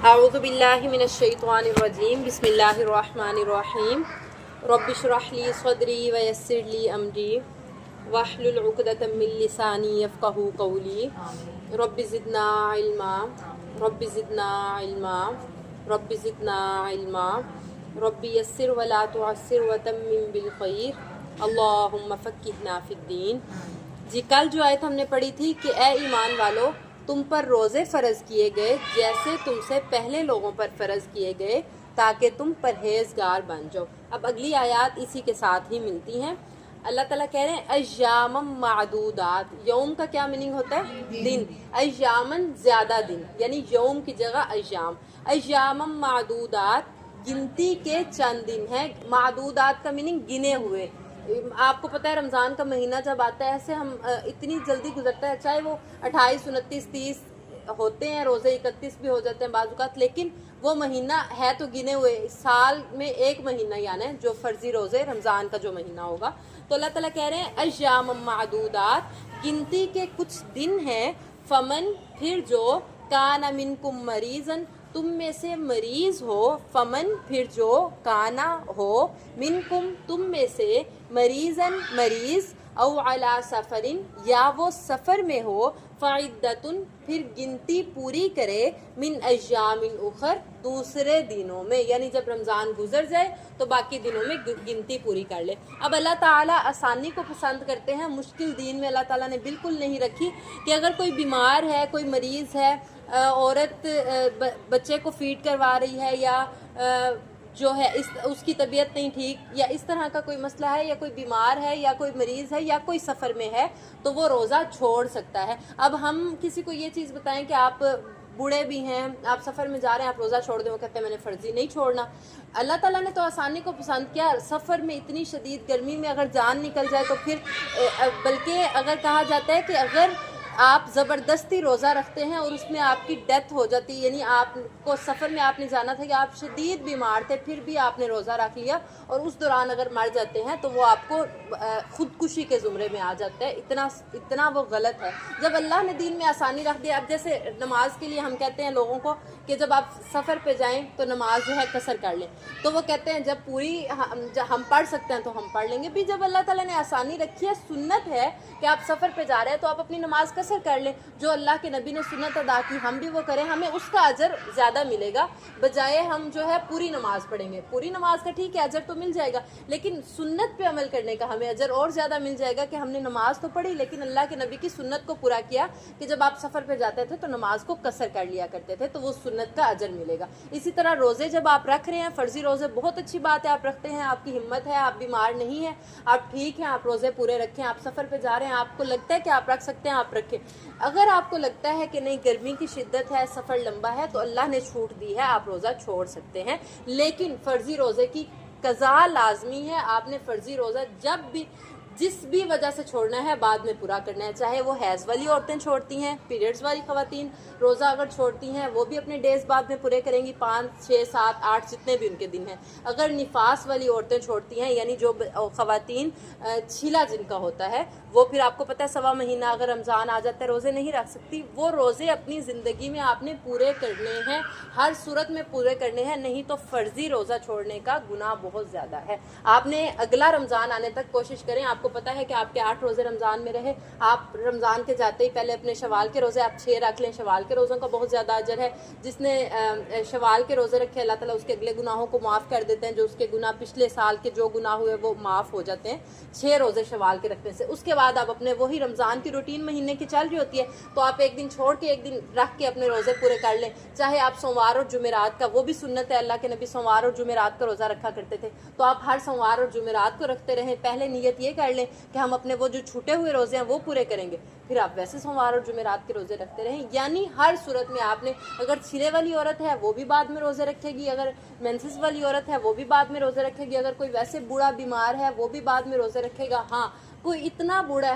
अऊज़ु बिल्लाहि मिनश शैतानिर रजीम बिस्मिल्लाहिर रहमानिर रहीम रब्बि इश्रह ली सदरी व यस्सिर ली अमरी वहलुल उक़दतम मिन लिसानी यफ़क़हू क़ौली रब्बि ज़िदना इल्मा रब्बि ज़िदना इल्मा रब्बि ज़िदना इल्मा रब्बि यस्सिर व ला तुअस्सिर व तम्मिम बिल खैर अल्लाहुम्मा फ़क़्क़िहना फ़िद्दीन। जी कल जो आयत हमने पढ़ी थी कि ए ईमान वालो, तुम पर रोज़े फ़र्ज़ किए गए जैसे तुमसे पहले लोगों पर फ़र्ज़ किए गए ताकि तुम परहेज़गार बन जाओ। अब अगली आयत इसी के साथ ही मिलती हैं। अल्लाह ताला कह रहे हैं अय्यामम मादूदात। यौम का क्या मीनिंग होता है? दिन। अय्यामन ज़्यादा दिन, यानी यौम की जगह अय्याम। अय्यामम मादूदात गिनती के चंद दिन हैं। मादूदात का मीनिंग गिने हुए। आपको पता है रमज़ान का महीना जब आता है ऐसे हम इतनी जल्दी गुजरता है, चाहे वो 28, 29, 30 होते हैं रोज़े, 31 भी हो जाते हैं बाज़, लेकिन वो महीना है तो गिने हुए। साल में एक महीना यानी जो फ़र्ज़ी रोज़े रमज़ान का जो महीना होगा। तो अल्लाह ताला कह रहे हैं अय्याम मादूदात, गिनती के कुछ दिन हैं। फमन, फिर जो, काना मिनकुम मरीज़न, तुम में से मरीज हो। फमन, फिर जो, काना हो, मिनकुम, तुम में से, मरीजन, मरीज, औ अला सफरिन, या वो सफ़र में हो। फ़इद्दतुन, फिर गिनती पूरी करे, मिन अय्यामिन उखर, दूसरे दिनों में, यानी जब रमज़ान गुजर जाए तो बाकी दिनों में गिनती पूरी कर ले। अब अल्लाह ताला आसानी को पसंद करते हैं। मुश्किल दीन में अल्लाह ताला ने बिल्कुल नहीं रखी कि अगर कोई बीमार है, कोई मरीज़ है, औरत बच्चे को फीड करवा रही है, या जो है उसकी तबीयत नहीं ठीक, या इस तरह का कोई मसला है, या कोई बीमार है, या कोई मरीज़ है, या कोई सफ़र में है, तो वो रोज़ा छोड़ सकता है। अब हम किसी को ये चीज़ बताएं कि आप बूढ़े भी हैं, आप सफ़र में जा रहे हैं, आप रोज़ा छोड़ दें, वो कहते हैं मैंने फ़र्ज़ी नहीं छोड़ना। अल्लाह ताला ने तो आसानी को पसंद किया। सफ़र में इतनी शदीद गर्मी में अगर जान निकल जाए तो फिर बल्कि अगर कहा जाता है कि अगर आप ज़बरदस्ती रोज़ा रखते हैं और उसमें आपकी डेथ हो जाती है, यानी आपको सफ़र में आपने जाना था कि आप शदीद बीमार थे, फिर भी आपने रोज़ा रख लिया और उस दौरान अगर मर जाते हैं तो वो आपको ख़ुदकुशी के ज़ुमरे में आ जाता है। इतना वो गलत है। जब अल्लाह ने दीन में आसानी रख दी, अब जैसे नमाज के लिए हम कहते हैं लोगों को कि जब आप सफ़र पे जाएं तो नमाज जो है कसर कर लें, तो वो कहते हैं जब पूरी हम पढ़ सकते हैं तो हम पढ़ लेंगे। भी जब अल्लाह ताला ने आसानी रखी है, सुन्नत है कि आप सफ़र पे जा रहे हैं तो आप अपनी नमाज कसर कर लें। जो अल्लाह के नबी ने सुन्नत अदा की हम भी वो करें, हमें उसका अजर ज़्यादा मिलेगा बजाय हम जो है पूरी नमाज पढ़ेंगे। पूरी नमाज का ठीक है अजर तो मिल जाएगा, लेकिन सुन्नत पे अमल करने का हमें अजर और ज़्यादा मिल जाएगा कि हमने नमाज तो पढ़ी लेकिन अल्लाह के नबी की सुन्नत को पूरा किया कि जब आप सफ़र पे जाते थे तो नमाज को कसर कर लिया करते थे, तो वो सुन्नत का अजर मिलेगा। इसी तरह रोज़े जब आप रख रहे हैं, फ़र्ज़ी रोज़े, बहुत अच्छी बात है आप रखते हैं, आपकी हिम्मत है, आप बीमार नहीं हैं, आप ठीक हैं, आप रोज़े पूरे रखें। आप सफ़र पे जा रहे हैं, आपको लगता है कि आप रख सकते हैं, आप रखें। अगर आपको लगता है कि नहीं गर्मी की शिद्दत है, सफ़र लंबा है, तो अल्लाह ने छूट दी है, आप रोज़ा छोड़ सकते हैं। लेकिन फ़र्ज़ी रोज़े की कज़ा लाजमी है। आपने फ़र्ज़ी रोज़ा जब भी जिस भी वजह से छोड़ना है बाद में पूरा करना है। चाहे वो हैज़ वाली औरतें छोड़ती हैं, पीरियड्स वाली ख़वातीन रोज़ा अगर छोड़ती हैं वो भी अपने डेज़ बाद में पूरे करेंगी, 5, 6, 7, 8 जितने भी उनके दिन हैं। अगर निफास वाली औरतें छोड़ती हैं, यानी जो ख़वातीन छीला जिनका होता है, वो फिर आपको पता है 1.25 महीना अगर रमज़ान आ जाता है रोज़े नहीं रख सकती। वो रोज़े अपनी ज़िंदगी में आपने पूरे करने हैं, हर सूरत में पूरे करने हैं, नहीं तो फ़र्ज़ी रोज़ा छोड़ने का गुनाह बहुत ज़्यादा है। आपने अगला रमज़ान आने तक कोशिश करें। आपको पता है कि आपके 8 रोज़े रमज़ान में रहे, आप रमज़ान के जाते ही पहले अपने शवाल के रोज़े आप 6 रख लें। शवाल के रोज़ों का बहुत ज़्यादा अजर है। जिसने शवाल के रोज़े रखे अल्लाह ताला उसके अगले गुनाहों को माफ़ कर देते हैं। जो उसके गुनाह पिछले साल के जो गुनाह हुए वो माफ़ हो जाते हैं 6 रोज़े शवाल के रखने से। उसके बाद आप अपने वही रमज़ान की रूटीन महीने की चल रही होती है तो आप एक दिन छोड़ के एक दिन रख के अपने रोज़े पूरे कर लें। चाहे आप सोमवार और जुमेरात का, वो भी सुन्नत है, अल्लाह के नबी सोमवार और जुमेरात का रोज़ा रखा करते थे, तो आप हर सोमवार और जुमेरात को रखते रहें। पहले नियत ये कर लें कि हम अपने वो जो छूटे हुए रोज़े हैं वो पूरे करेंगे, फिर आप वैसे सोमवार और जुमेरात के रोज़े रखते रहें। यानी हर सूरत में आपने, अगर छिले वाली औरत है वो भी बाद में रोज़े रखेगी, अगर मेंसेस वाली औरत है वो भी बाद में रोज़े रखेगी, अगर कोई वैसे बूढ़ा बीमार है वो भी बाद में रोज़े रखेगा। हाँ, कोई इतना बूढ़ा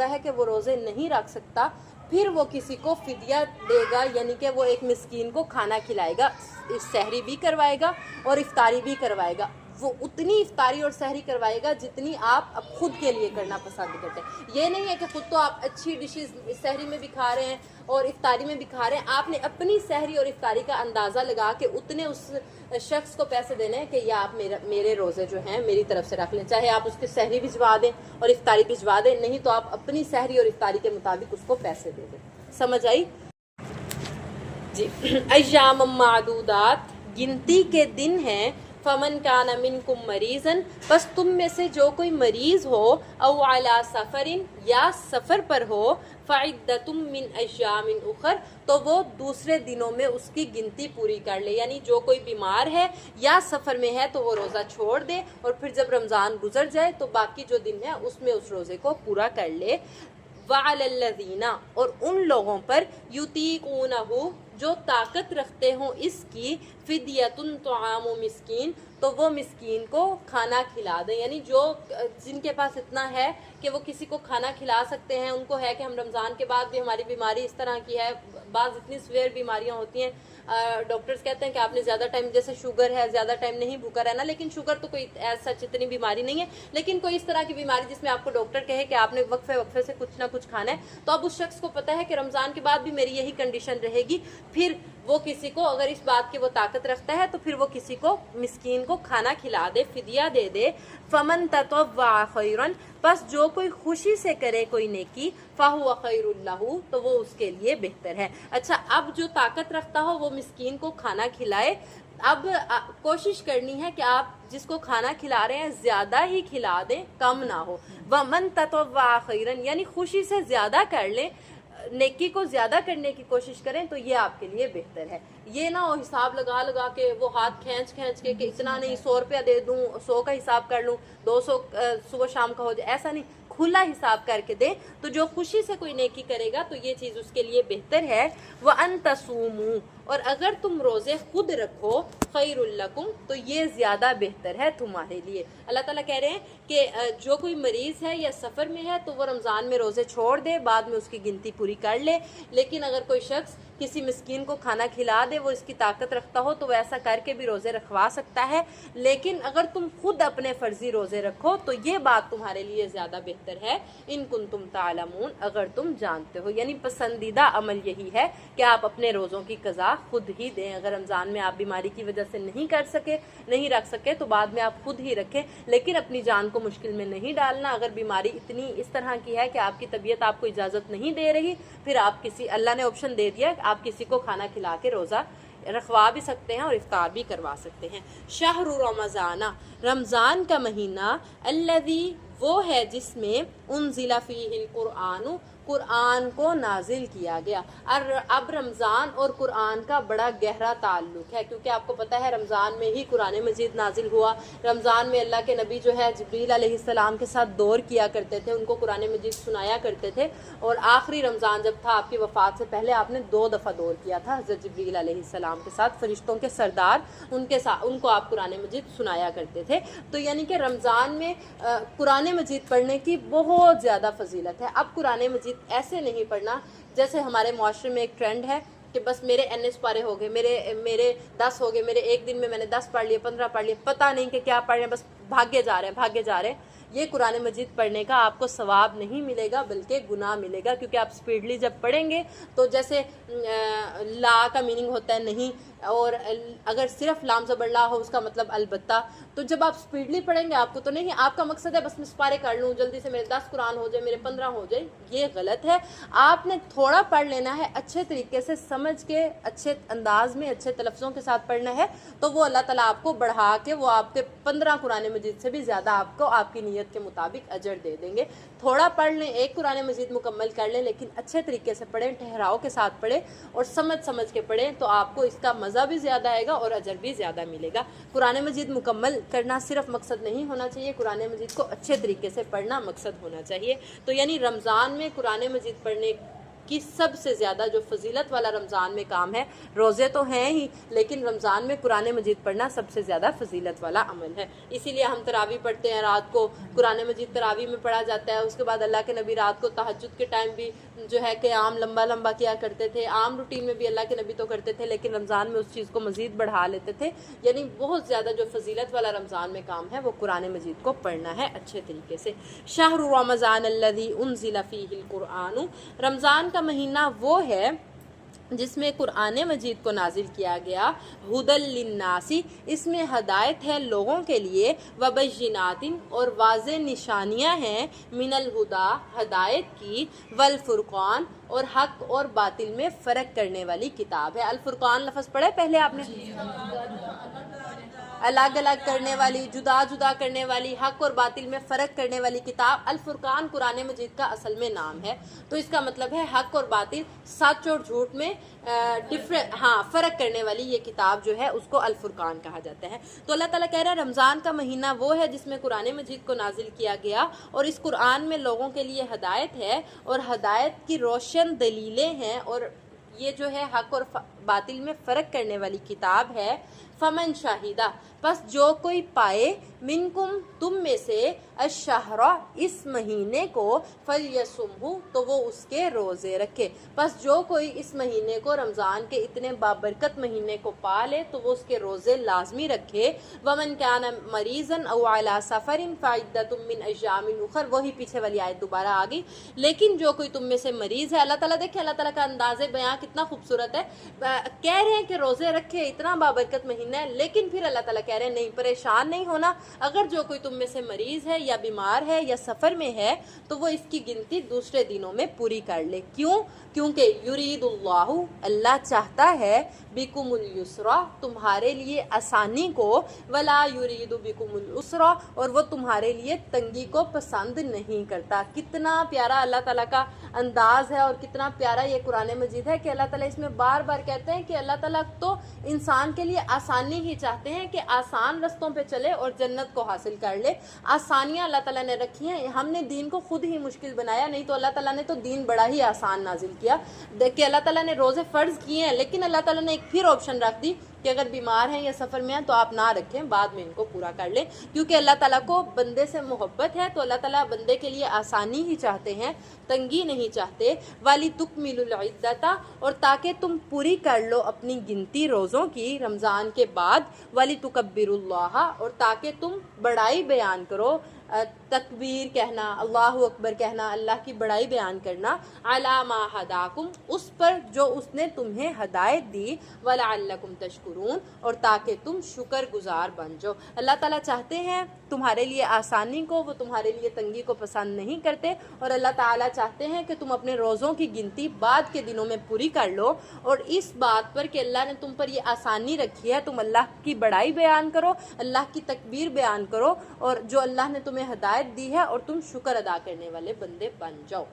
है कि वो रोज़े नहीं रख सकता, फिर वो किसी को फिदिया देगा, यानी कि वो एक मिस्कीन को खाना खिलाएगा, सहरी भी करवाएगा और इफ्तारी भी करवाएगा। وہ اتنی افطاری اور سحری کروائے گا جتنی آپ اب خود کے لیے کرنا پسند کرتے ہیں۔ یہ نہیں ہے کہ خود تو آپ اچھی ڈشز سحری میں بھی کھا رہے ہیں اور افطاری میں بھی کھا رہے ہیں، آپ نے اپنی سحری اور افطاری کا اندازہ لگا کے اتنے اس شخص کو پیسے دینے ہیں کہ یہ آپ میرے روزے جو ہیں میری طرف سے رکھ لیں، چاہے آپ اس کی سحری بھجوا دیں اور افطاری بھجوا دیں، نہیں تو آپ اپنی سحری اور افطاری کے مطابق اس کو پیسے دے دیں۔ سمجھ آئی جی؟ ایام معدودات، گنتی کے دن ہیں، فمن کان منکم مریضا، بس تم میں سے جو کوئی مریض ہو، او علی سفر، یا سفر پر ہو، فعدۃ من ایام اخر، تو وہ دوسرے دنوں میں اس کی گنتی پوری کر لے، یعنی جو کوئی بیمار ہے یا سفر میں ہے تو وہ روزہ چھوڑ دے، اور پھر جب رمضان گزر جائے تو باقی جو دن ہے اس میں اس روزے کو پورا کر لے۔ وعلی الذین، اور ان لوگوں پر، یطیقونہ، جو طاقت رکھتے ہوں اس کی، فدیۃ طعام مسکین، تو وہ مسکین کو کھانا کھلا دیں، یعنی جن کے پاس اتنا ہے کہ وہ کسی کو کھانا کھلا سکتے ہیں، ان کو ہے کہ ہم رمضان کے بعد بھی ہماری بیماری اس طرح کی ہے، بعض اتنی سویر بیماریاں ہوتی ہیں، ڈاکٹرز کہتے ہیں کہ آپ نے زیادہ ٹائم، جیسے شوگر ہے، زیادہ ٹائم نہیں بھوکا رہنا، لیکن شوگر تو کوئی ایز سچ اتنی بیماری نہیں ہے، لیکن کوئی اس طرح کی بیماری جس میں آپ کو ڈاکٹر کہے کہ آپ نے وقفے سے کچھ نہ کچھ کھانا ہے، تو اب اس شخص کو پتہ ہے کہ رمضان کے بعد بھی میری یہی کنڈیشن رہے گی، پھر وہ کسی کو، اگر اس بات کی وہ طاقت رکھتا ہے تو پھر وہ کسی کو مسکین کو کھانا کھلا دے، فدیہ دے دے۔ فمن تطوع خیرا، بس جو کوئی خوشی سے کرے کوئی نیکی، فہو خیر لہ، تو وہ اس کے لیے بہتر ہے۔ اچھا، اب جو طاقت رکھتا ہو وہ مسکین کو کھانا کھلائے، اب کوشش کرنی ہے کہ آپ جس کو کھانا کھلا رہے ہیں زیادہ ہی کھلا دیں، کم نہ ہو۔ ومن تطوع خیرا، یعنی خوشی سے زیادہ کر لیں، نیکی کو زیادہ کرنے کی کوشش کریں تو یہ آپ کے لیے بہتر ہے۔ یہ نہ ہو حساب لگا کے وہ ہاتھ کھینچ کے کہ اتنا نہیں، 100 روپیہ دے دوں، 100 کا حساب کر لوں، 200 صبح شام کا ہو جائے، ایسا نہیں، کھلا حساب کر کے دیں، تو جو خوشی سے کوئی نیکی کرے گا تو یہ چیز اس کے لیے بہتر ہے۔ وَأَن تَصُومُوا، اور اگر تم روزے خود رکھو، خیر لکم، تو یہ زیادہ بہتر ہے تمہارے لیے۔ اللہ تعالیٰ کہہ رہے ہیں کہ جو کوئی مریض ہے یا سفر میں ہے تو وہ رمضان میں روزے چھوڑ دے، بعد میں اس کی گنتی پوری کر لے، لیکن اگر کوئی شخص کسی مسکین کو کھانا کھلا دے، وہ اس کی طاقت رکھتا ہو، تو وہ ایسا کر کے بھی روزے رکھوا سکتا ہے، لیکن اگر تم خود اپنے فرضی روزے رکھو تو یہ بات تمہارے لیے زیادہ بہتر ہے، ان کنتم تعلمون، اگر تم جانتے ہو، یعنی پسندیدہ عمل یہی ہے کہ آپ اپنے روزوں کی قضا خود ہی دیں۔ اگر رمضان میں آپ بیماری کی وجہ سے نہیں رکھ سکے تو بعد میں آپ خود ہی رکھیں، لیکن اپنی جان کو مشکل میں نہیں ڈالنا۔ اگر بیماری اتنی اس طرح کی ہے کہ آپ کی طبیعت آپ کو اجازت نہیں دے رہی، پھر آپ اللہ نے آپشن دے دیا کہ آپ کسی کو کھانا کھلا کے روزہ رکھوا بھی سکتے ہیں اور افطار بھی کروا سکتے ہیں۔ شہر رمضان، رمضان کا مہینہ، الذی، وہ ہے جس میں انزل فیہ القرآن، قرآن کو نازل کیا گیا۔ اب رمضان اور قرآن کا بڑا گہرا تعلق ہے، کیونکہ آپ کو پتہ ہے رمضان میں ہی قرآن مجید نازل ہوا۔ رمضان میں اللہ کے نبی جو ہے جبریل علیہ السلام کے ساتھ دور کیا کرتے تھے، ان کو قرآن مجید سنایا کرتے تھے، اور آخری رمضان جب تھا آپ کی وفات سے پہلے آپ نے 2 دفعہ دور کیا تھا حضرت جبریل علیہ السلام کے ساتھ، فرشتوں کے سردار، ان کو آپ قرآن مجید سنایا کرتے تھے۔ تو یعنی کہ رمضان میں قرآن مجید پڑھنے کی بہت زیادہ فضیلت ہے۔ اب قرآن مجید ایسے نہیں پڑھنا جیسے ہمارے معاشرے میں ایک ٹرینڈ ہے کہ بس میرے NS پارے ہو گئے، میرے 10 ہو گئے، میرے ایک دن میں نے 10 پڑھ لیے، 15 پڑھ لیے، پتہ نہیں کہ کیا پڑھ رہے ہیں، بس بھاگے جا رہے ہیں۔ یہ قرآن مجید پڑھنے کا آپ کو ثواب نہیں ملے گا بلکہ گناہ ملے گا، کیونکہ آپ سپیڈلی جب پڑھیں گے تو جیسے لا کا میننگ ہوتا ہے نہیں، اور اگر صرف لام زبر لا ہو اس کا مطلب البتہ، تو جب آپ سپیڈلی پڑھیں گے آپ کو تو نہیں، آپ کا مقصد ہے بس میں سپارے کر لوں، جلدی سے میرے 10 قرآن ہو جائے، میرے 15 ہو جائے، یہ غلط ہے۔ آپ نے تھوڑا پڑھ لینا ہے، اچھے طریقے سے سمجھ کے، اچھے انداز میں، اچھے تلفظوں کے ساتھ پڑھنا ہے، تو وہ اللہ تعالیٰ آپ کو بڑھا کے وہ آپ کے 15 قرآن مجید سے بھی زیادہ آپ کو آپ کی نیت کے مطابق اجر دے دیں گے۔ تھوڑا پڑھ لیں، ایک قرآن مجید مکمل کر لیں، لیکن اچھے طریقے سے پڑھیں، ٹھہراؤ کے ساتھ پڑھیں اور سمجھ کے پڑھیں، تو آپ کو اس کا مزہ بھی زیادہ آئے گا اور اجر بھی زیادہ ملے گا۔ قرآن مجید مکمل کرنا صرف مقصد نہیں ہونا چاہیے، قرآن مجید کو اچھے طریقے سے پڑھنا مقصد ہونا چاہیے۔ تو یعنی رمضان میں قرآن مجید پڑھنے की सबसे ज़्यादा जो फजीलत वाला रमज़ान में काम है, रोज़े तो हैं ही लेकिन रमज़ान में कुरान मजीद पढ़ना सबसे ज़्यादा फजीलत वाला अमल है। इसीलिए हम तरावी पढ़ते हैं, रात को कुरान मजीद तरावी में पढ़ा जाता है। उसके बाद अल्लाह के नबी रात को तहज्जुद के टाइम भी जो है क़याम लंबा लंबा किया करते थे। आम रूटीन में भी अल्लाह के नबी तो करते थे लेकिन रमज़ान में उस चीज़ को मज़ीद बढ़ा लेते थे। यानी बहुत ज़्यादा जो फजीलत वाला रमज़ान में काम है वो कुरान मजीद को पढ़ना है अच्छे तरीके से। शहरु रमज़ान अल्लज़ी उन्ज़िला फ़ीहिल कुरआन, रमज़ान का महीना वो है जिसमें कुरान मजीद को नाजिल किया गया। हुदल लिन्नासी, इसमें हदायत है लोगों के लिए, वबय्यिनातिन, और वाज़े निशानियां हैं, मिनल हुदा, हदायत की, वल फुरक़ान, और हक और बातिल में फ़र्क करने वाली किताब है। अल फुरक़ान लफ्ज़ पढ़े पहले आपने? अलग अलग करने वाली, जुदा जुदा करने वाली, हक और बातिल में फ़र्क करने वाली किताब। अल फुरक़ान कुरान मजीद का असल में नाम है, तो इसका मतलब है हक और बातिल, सच और झूठ में फ़र्क करने वाली ये किताब जो है उसको अल फुरक़ान कहा जाता है। तो अल्लाह ताला कह रहा है रमज़ान का महीना वो है जिसमें कुरान मजीद को नाजिल किया गया और इस कुरान में लोगों के लिए हदायत है और हदायत की रोशन दलीलें हैं, और ये जो है हक और बातिल में फ़र्क करने वाली किताब है। फमन शाहिदा, बस जो कोई पाए, मिनकुम, तुम में से, अशहरा, इस महीने को, फलयसुमहु, तो वो उसके रोज़े रखे। बस जो कोई इस महीने को, रमज़ान के इतने बाबरकत महीने को पा ले तो वो उसके रोज़े लाजमी रखे। वमन कान मरीज़न औ अला सफ़रिन फ़इद्दतुम मिन अय्यामिन उखर, वही पीछे वाली आयत दोबारा आ गई। लेकिन जो कोई तुम में से मरीज़ है, अल्लाह ताला देखिए अल्लाह ताला का अंदाज़े बयां कितना खूबसूरत है। कह रहे हैं कि रोज़े रखे, इतना बाबरकत महीना है, लेकिन फिर अल्लाह ताला कह रहे हैं नहीं, परेशान नहीं होना। अगर जो कोई तुम में से मरीज़ है या बीमार है या सफ़र में है तो वो इसकी गिनती दूसरे दिनों में पूरी कर ले। क्यों? क्योंकि युरीदुल्लाहु, अल्लाह चाहता है, बिकुमुल युसरा, तुम्हारे लिए आसानी को, वला युरीदु बिकुमुल उसरा, और वो तुम्हारे लिए तंगी को पसंद नहीं करता। कितना प्यारा अल्लाह ताला का अंदाज़ है और कितना प्यारा ये कुरान मजीद है कि अल्लाह ताला इसमें बार बार कहते हैं कि अल्लाह ताला तो इंसान के लिए आसानी ही चाहते हैं कि आसान रस्तों पे चले और जन्नत को हासिल कर ले। आसानियाँ अल्लाह ताला ने रखी हैं, हमने दीन को खुद ही मुश्किल बनाया, नहीं तो अल्लाह ताला ने तो दीन बड़ा ही आसान नाजिल किया। देखिए अल्लाह ताला ने रोज़े फ़र्ज़ किए हैं लेकिन अल्लाह ताला ने एक फिर ऑप्शन रख दी कि अगर बीमार हैं या सफ़र में हैं तो आप ना रखें, बाद में इनको पूरा कर लें, क्योंकि अल्लाह ताला को बंदे से मोहब्बत है। तो अल्लाह ताला बंदे के लिए आसानी ही चाहते हैं, तंगी नहीं चाहते। वाली तुकमिलुल इद्दता, और ताकि तुम पूरी कर लो अपनी गिनती रोज़ों की रमज़ान के बाद। वाली तुकब्बिरुल्लाह, और ताकि तुम बड़ाई बयान करो, तकबीर कहना, अल्लाहु अकबर कहना, अल्लाह की बड़ाई बयान करना, अला मा हदाकुम, उस पर जो उसने तुम्हें हदायत दी, वलअल्लकुम तशकुरून, और ताकि तुम शुक्रगुजार बन जाओ। अल्लाह ताला चाहते हैं तुम्हारे लिए आसानी को, वो तुम्हारे लिए तंगी को पसंद नहीं करते, और अल्लाह ताला चाहते हैं कि तुम अपने रोज़ों की गिनती बाद के दिनों में पूरी कर लो। और इस बात पर कि अल्लाह ने तुम पर ये आसानी रखी है, तुम अल्लाह की बड़ाई बयान करो, अल्लाह की तकबीर बयान करो, और जो अल्लाह ने तुम्हें हदायत दी है, और तुम शुक्र अदा करने वाले बंदे बन जाओ।